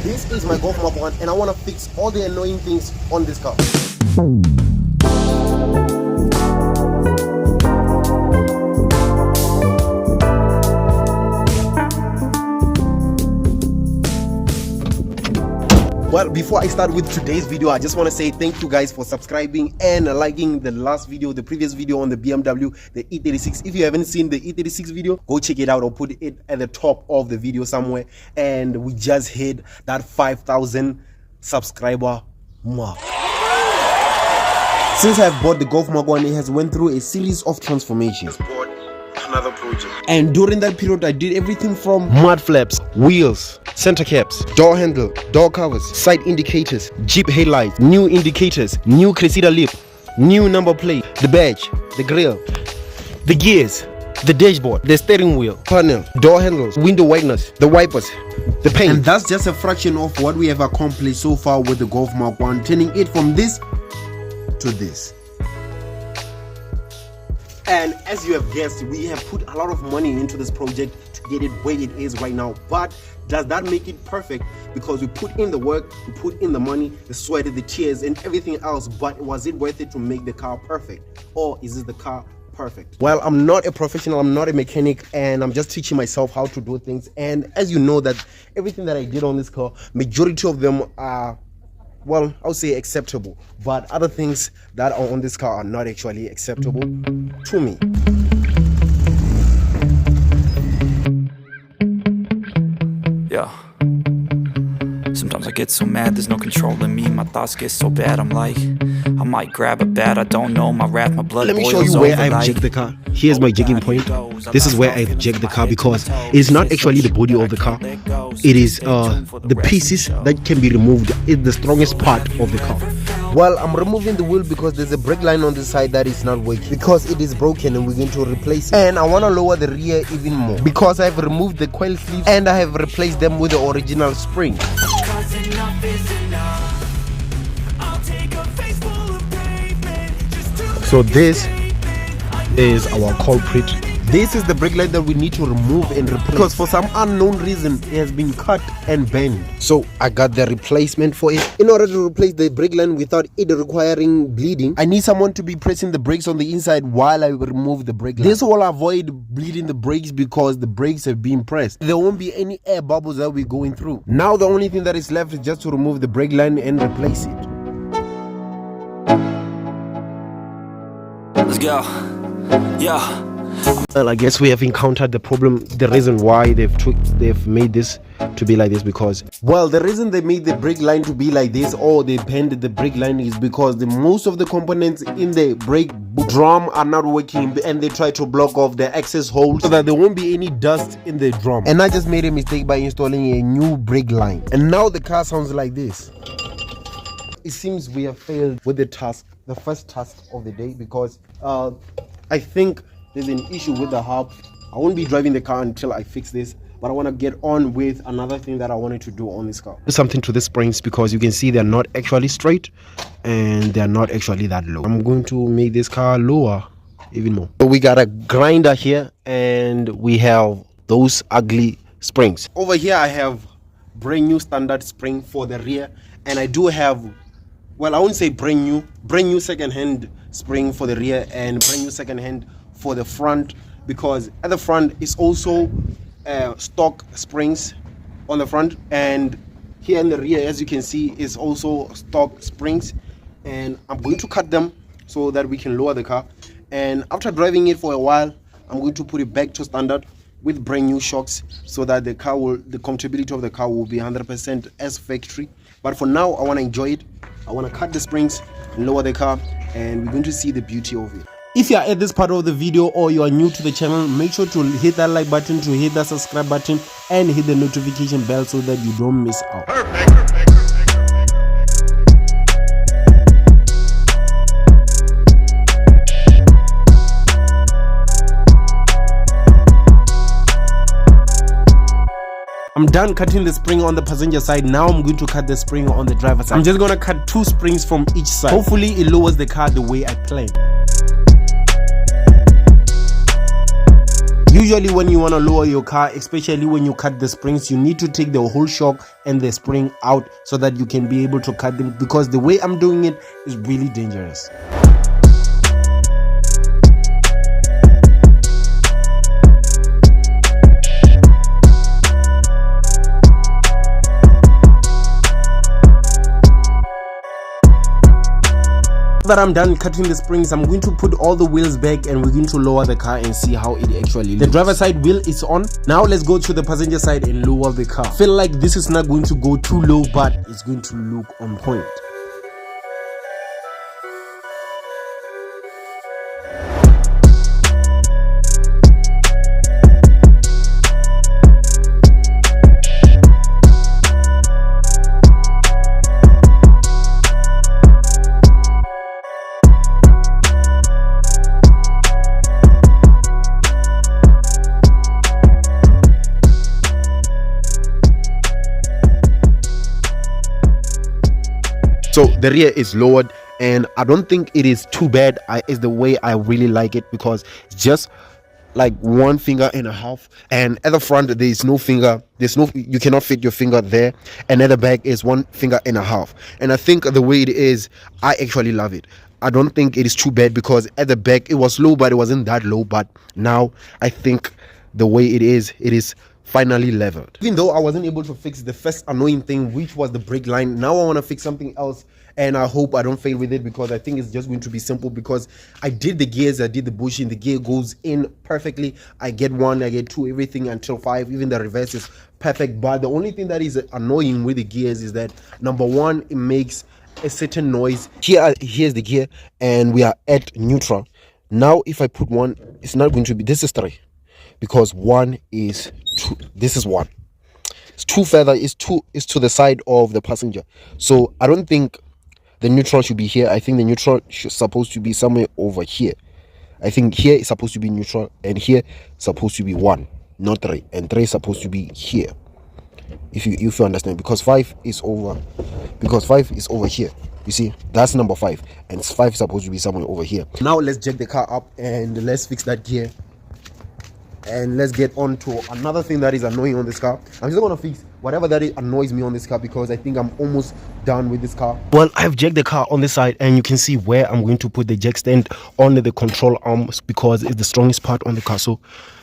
This is my Golf Mark 1 and I want to fix all the annoying things on this car. Well, before I start with today's video, I just want to say thank you guys for subscribing and liking the previous video on the BMW, the E36. If you haven't seen the E36 video, go check it out or put it at the top of the video somewhere. And we just hit that 5,000 subscriber mark. Since I've bought the Golf Mark 1, it has went through a series of transformations. Another project. And during that period, I did everything from mud flaps, wheels, center caps, door handle, door covers, side indicators, Jeep headlights, new indicators, new Cressida lip, new number plate, the badge, the grille, the gears, the dashboard, the steering wheel, panel, door handles, window whiteness, the wipers, the paint. And that's just a fraction of what we have accomplished so far with the Golf Mark 1, turning it from this to this. And as you have guessed, we have put a lot of money into this project to get it where it is right now. But does that make it perfect? Because we put in the work, we put in the money, the sweat, the tears, and everything else. But was it worth it to make the car perfect? Or is this the car perfect? Well, I'm not a professional, I'm not a mechanic, and I'm just teaching myself how to do things. And as you know, that everything that I did on this car, majority of them are, well, I would say acceptable, but other things that are on this car are not actually acceptable to me. Yeah. Sometimes I get so mad, there's no controlling me. My thoughts get so bad, I'm like, I might grab a bat, I don't know, my wrath, my blood. Let me show you where I've jigged the car. Here's my jigging point. This is where I've jigged the car because it's not actually the body of the car. It is the pieces that can be removed. It's the strongest part of the car. Well, I'm removing the wheel because there's a brake line on the side that is not working because it is broken and we're going to replace it. And I want to lower the rear even more because I've removed the coil sleeves and I have replaced them with the original spring. So this is our culprit. This is the brake line that we need to remove and replace because for some unknown reason it has been cut and bent. So I got the replacement for it. In order to replace the brake line without it requiring bleeding, I need someone to be pressing the brakes on the inside while I remove the brake line. This will avoid bleeding the brakes because the brakes have been pressed. There won't be any air bubbles that we're going through. Now the only thing that is left is just to remove the brake line and replace it. Let's go. Yeah. Well, I guess we have encountered the problem, the reason why they've made this to be like this because, well, the reason they made the brake line to be like this or they bent the brake line is because most of the components in the brake drum are not working and they try to block off the access holes so that there won't be any dust in the drum. And I just made a mistake by installing a new brake line. And now the car sounds like this. It seems we have failed with the task, the first task of the day because I think there's an issue with the hub. I won't be driving the car until I fix this, but I want to get on with another thing that I wanted to do on this car. Do something to the springs because you can see they're not actually straight and they're not actually that low. I'm going to make this car lower even more. So we got a grinder here and we have those ugly springs. Over here I have brand new standard spring for the rear, and I do have, well, I won't say brand new second-hand spring for the rear and brand new second-hand for the front, because at the front is also stock springs on the front, and here in the rear, as you can see, is also stock springs, and I'm going to cut them so that we can lower the car. And after driving it for a while, I'm going to put it back to standard with brand new shocks so that the compatibility of the car will be 100% as factory. But for now, I want to enjoy it. I want to cut the springs and lower the car, and we're going to see the beauty of it. If you are at this part of the video or you are new to the channel, make sure to hit that like button, to hit that subscribe button, and hit the notification bell so that you don't miss out. Perfect. I'm done cutting the spring on the passenger side. Now I'm going to cut the spring on the driver's side. I'm just going to cut 2 springs from each side. Hopefully it lowers the car the way I planned. Usually when you want to lower your car, especially when you cut the springs, you need to take the whole shock and the spring out so that you can be able to cut them, because the way I'm doing it is really dangerous. That I'm done cutting the springs, I'm going to put all the wheels back and we're going to lower the car and see how it actually looks. The driver side wheel is on. Now let's go to the passenger side and lower the car. I feel like this is not going to go too low, but it's going to look on point. So the rear is lowered and I don't think it is too bad. It's the way I really like it, because it's just like 1.5 fingers, and at the front there is no finger, you cannot fit your finger there, and at the back is 1.5 fingers. And I think the way it is, I actually love it. I don't think it is too bad, because at the back it was low, but it wasn't that low. But now I think the way it is finally leveled. Even though I wasn't able to fix the first annoying thing, which was the brake line, now I want to fix something else, and I hope I don't fail with it, because I think it's just going to be simple, because I did the gears, I did the bushing, the gear goes in perfectly. I get 1, I get 2, everything until 5, even the reverse is perfect. But the only thing that is annoying with the gears is that, number 1, it makes a certain noise. Here's the gear and we are at neutral. Now if I put 1, it's not going to be, this is 3, because 1 is 2, this is 1, it's 2 further, is to the side of the passenger. So I don't think the neutral should be here. I think the neutral should supposed to be somewhere over here. I think here is supposed to be neutral, and here supposed to be 1, not 3, and 3 is supposed to be here, if you understand, because 5 is over here. You see, that's number 5, and 5 is supposed to be somewhere over here. Now let's jack the car up and let's fix that gear, and let's get on to another thing that is annoying on this car. I'm just gonna fix whatever that annoys me on this car, because I think I'm almost done with this car. Well, I've jacked the car on the side, and you can see where I'm going to put the jack stand on the control arms, because it's the strongest part on the car. So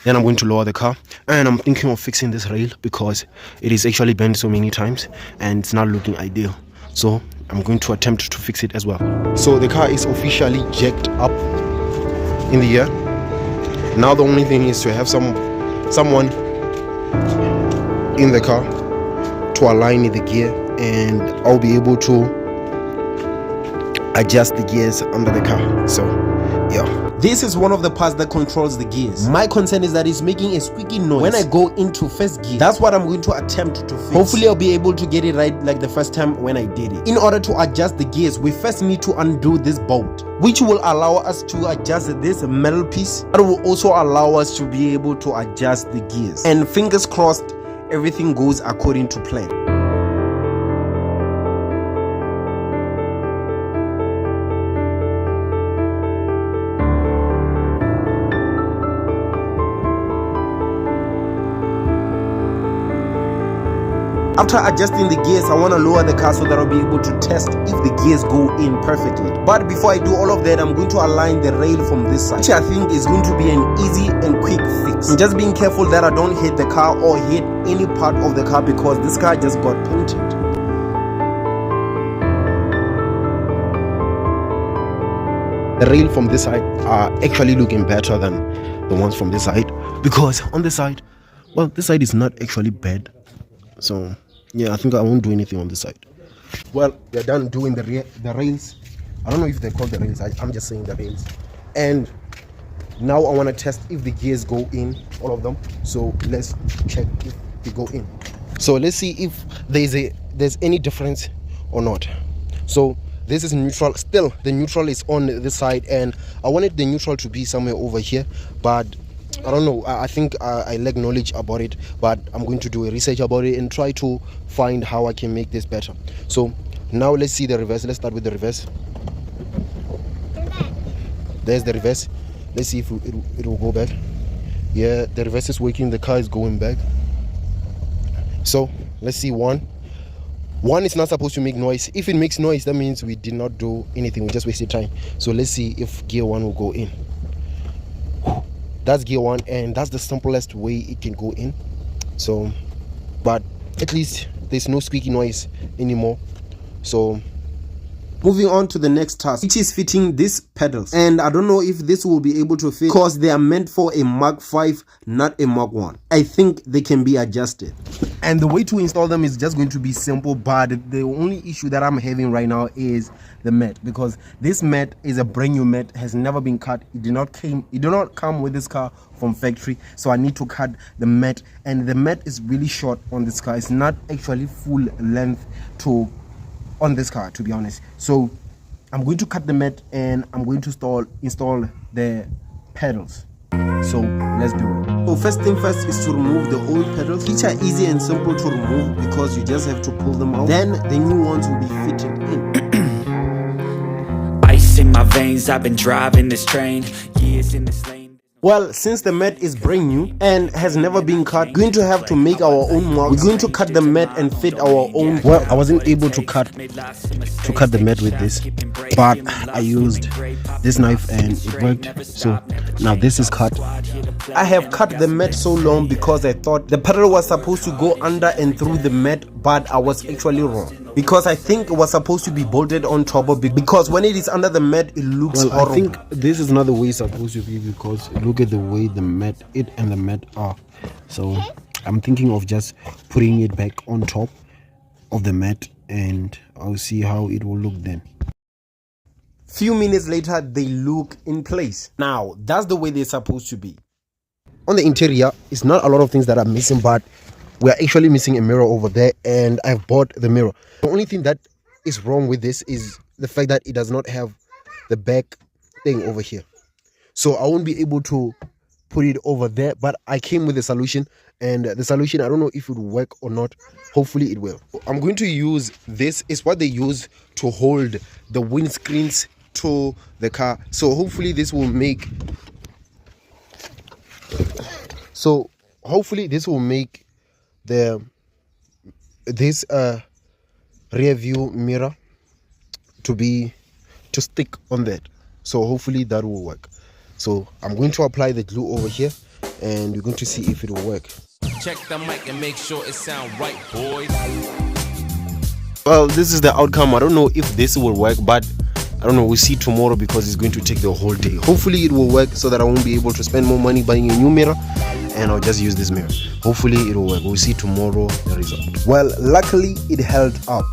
then I'm going to lower the car, and I'm thinking of fixing this rail, because it is actually bent so many times and it's not looking ideal. So I'm going to attempt to fix it as well. So the car is officially jacked up in the air. Now the only thing is to have someone in the car to align the gear, and I'll be able to adjust the gears under the car. So yeah, this is one of the parts that controls the gears. My concern is that it's making a squeaky noise when I go into first gear. That's what I'm going to attempt to fix. Hopefully I'll be able to get it right like the first time when I did it. In order to adjust the gears, we first need to undo this bolt, which will allow us to adjust this metal piece. That will also allow us to be able to adjust the gears, and fingers crossed everything goes according to plan. After adjusting the gears, I want to lower the car so that I'll be able to test if the gears go in perfectly. But before I do all of that, I'm going to align the rail from this side, which I think is going to be an easy and quick fix. I'm just being careful that I don't hit the car or hit any part of the car, because this car just got painted. The rail from this side are actually looking better than the ones from this side, because on this side, well, this side is not actually bad. So yeah, I think I won't do anything on this side. Well, they're done doing the rails. I don't know if they're called the rails, I'm just saying the rails. And now I want to test if the gears go in, all of them. So let's check if they go in. So let's see if there's any difference or not. So this is neutral. Still the neutral is on this side, and I wanted the neutral to be somewhere over here, but I don't know, I think I lack knowledge about it, but I'm going to do a research about it and try to find how I can make this better. So now let's see the reverse. Let's start with the reverse. There's the reverse. Let's see if it will go back. Yeah, the reverse is working, the car is going back. So let's see. One is not supposed to make noise. If it makes noise, that means we did not do anything, we just wasted time. So let's see if gear 1 will go in. That's gear 1, and that's the simplest way it can go in. So, but at least there's no squeaky noise anymore. So moving on to the next task, which is fitting these pedals, and I don't know if this will be able to fit because they are meant for a Mark 5, not a Mark 1. I think they can be adjusted, and the way to install them is just going to be simple. But the only issue that I'm having right now is the mat, because this mat is a brand new mat, has never been cut. It did not come with this car from factory, so I need to cut the mat, and the mat is really short on this car. It's not actually full length on this car, to be honest. So I'm going to cut the mat and I'm going to install the pedals. So let's do it. So first thing first is to remove the old pedals, which are easy and simple to remove because you just have to pull them out. Then the new ones will be fitted in. Ice in my veins, I've been driving this train, years in this lane. Well, since the mat is brand new and has never been cut, we're going to have to make our own marks. We're going to cut the mat and fit our own. Well, I wasn't able to cut the mat with this, but I used this knife and it worked. So now this is cut. I have cut the mat so long because I thought the pedal was supposed to go under and through the mat, but I was actually wrong, because I think it was supposed to be bolted on top of it, because when it is under the mat it looks horrible. I think this is not the way it's supposed to be, because look at the way the mat and the mat are. So I'm thinking of just putting it back on top of the mat and I'll see how it will look then. Few minutes later they look in place. Now that's the way they're supposed to be. On the interior, it's not a lot of things that are missing, but we're actually missing a mirror over there, and I've bought the mirror. The only thing that is wrong with this is the fact that it does not have the back thing over here. So I won't be able to put it over there, but I came with a solution, and the solution, I don't know if it will work or not. Hopefully it will. I'm going to use this. It's what they use to hold the windscreens to the car. So hopefully this will make this rear view mirror to stick on that. So hopefully that will work. So I'm going to apply the glue over here and we're going to see if it will work. Check the mic and make sure it sound right, boys. Well, this is the outcome. I don't know if this will work, but I don't know, we'll see tomorrow because it's going to take the whole day. Hopefully it will work so that I won't be able to spend more money buying a new mirror, and I'll just use this mirror. Hopefully it will work. We'll see tomorrow the result. Well, luckily it held up.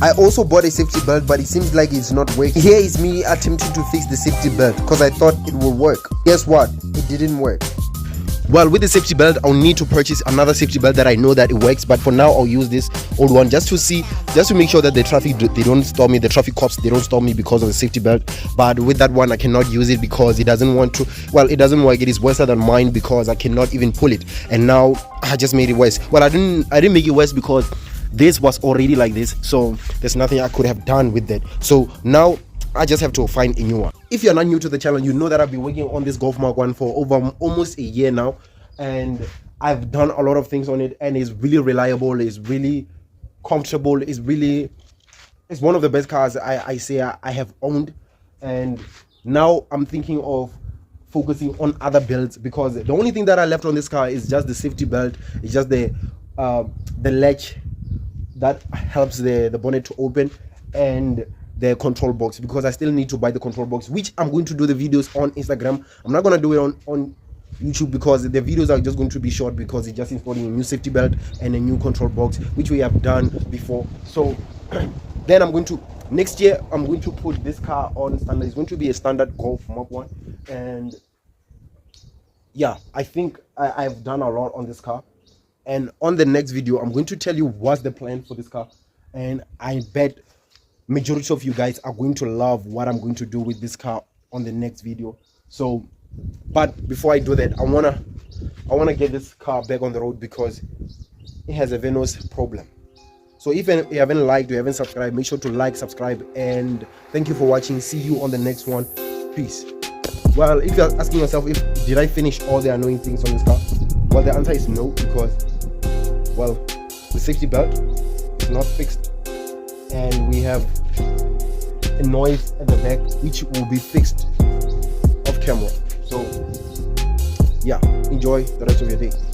I also bought a safety belt, but it seems like it's not working. Here is me attempting to fix the safety belt because I thought it would work. Guess what? It didn't work. Well, with the safety belt, I'll need to purchase another safety belt that I know that it works, but for now I'll use this old one just to make sure that the traffic, they don't stop me, the traffic cops, they don't stop me because of the safety belt. But with that one I cannot use it because it doesn't want to, well, it doesn't work. It is worse than mine because I cannot even pull it, and now I just made it worse. Well, I didn't make it worse because this was already like this, so there's nothing I could have done with that. So now I just have to find a new one. If you're not new to the channel, you know that I've been working on this Golf Mark 1 for over almost a year now, and I've done a lot of things on it, and it's really reliable, it's really comfortable, it's one of the best cars I say I have owned. And now I'm thinking of focusing on other builds, because the only thing that I left on this car is just the safety belt. It's just the latch that helps the bonnet to open, and the control box, because I still need to buy the control box, which I'm going to do the videos on Instagram. I'm not going to do it on YouTube because the videos are just going to be short, because it's just installing a new safety belt and a new control box, which we have done before. So then next year I'm going to put this car on standard. It's going to be a standard Golf Mark 1, and yeah, I think I've done a lot on this car. And on the next video I'm going to tell you what's the plan for this car, and I bet majority of you guys are going to love what I'm going to do with this car on the next video. So, but before I do that, I wanna get this car back on the road because it has a Venus problem. So if you haven't liked or you haven't subscribed, make sure to like, subscribe, and thank you for watching. See you on the next one. Peace. Well, if you're asking yourself if did I finish all the annoying things on this car, well, the answer is no, because, well, the safety belt is not fixed, and we have a noise at the back which will be fixed off camera. So yeah, enjoy the rest of your day.